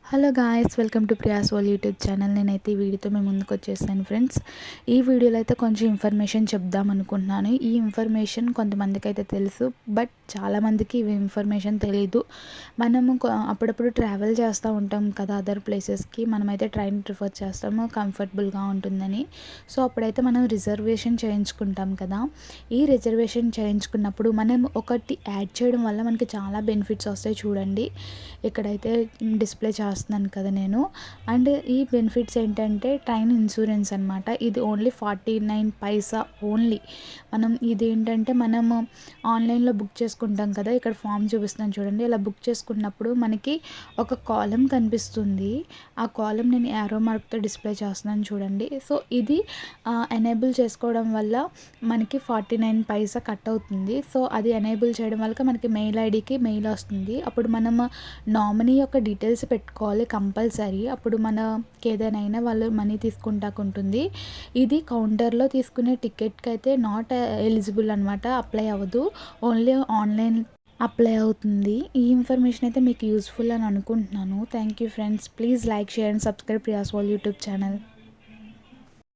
Hello guys, welcome to Priya's world YouTube channel. నేనైతే ఈ వీడియోతో మేము ముందుకు వచ్చేసాను ఫ్రెండ్స్. ఈ వీడియోలో అయితే కొంచెం ఇన్ఫర్మేషన్ చెప్దాం అనుకుంటున్నాను. ఈ ఇన్ఫర్మేషన్ కొంతమందికి అయితే తెలుసు, బట్ చాలామందికి ఈ ఇన్ఫర్మేషన్ తెలీదు. మనము అప్పుడప్పుడు ట్రావెల్ చేస్తూ ఉంటాం కదా అదర్ ప్లేసెస్కి. మనమైతే ట్రైన్ ప్రిఫర్ చేస్తాము, కంఫర్టబుల్గా ఉంటుందని. సో అప్పుడైతే మనం రిజర్వేషన్ చేయించుకుంటాం కదా. ఈ రిజర్వేషన్ చేయించుకున్నప్పుడు మనం ఒకటి యాడ్ చేయడం వల్ల మనకి చాలా బెనిఫిట్స్ వస్తాయి. చూడండి, ఇక్కడైతే డిస్ప్లే చేస్తున్నాను కదా నేను. అండ్ ఈ బెనిఫిట్స్ ఏంటంటే ట్రైన్ ఇన్సూరెన్స్ అనమాట. ఇది ఓన్లీ 49 పైసా ఓన్లీ. మనం ఇదేంటంటే మనము ఆన్లైన్లో బుక్ చేసుకుంటాం కదా. ఇక్కడ ఫామ్ చూపిస్తున్నాను చూడండి. ఇలా బుక్ చేసుకున్నప్పుడు మనకి ఒక కాలం కనిపిస్తుంది. ఆ కాలం నేను యారో మార్క్తో డిస్ప్లే చేస్తున్నాను చూడండి. సో ఇది ఎనేబుల్ చేసుకోవడం వల్ల మనకి 49 పైసా కట్ అవుతుంది. సో అది ఎనేబుల్ చేయడం వల్ల మనకి మెయిల్ ఐడికి మెయిల్ వస్తుంది. అప్పుడు మనం నామినీ యొక్క డీటెయిల్స్ పెట్టుకోవాలి కంపల్సరీ. అప్పుడు మనకి ఏదైనా వాళ్ళు మనీ తీసుకుంటాకుంటుంది. ఇది కౌంటర్లో తీసుకునే టికెట్కి అయితే నాట్ ఎలిజిబుల్ అనమాట, అప్లై అవ్వదు. ఓన్లీ ఆన్లైన్ అప్లై అవుతుంది. ఈ ఇన్ఫర్మేషన్ అయితే మీకు యూస్ఫుల్ అని అనుకుంటున్నాను. Thank you friends. Please like, share and subscribe Priya's world YouTube channel.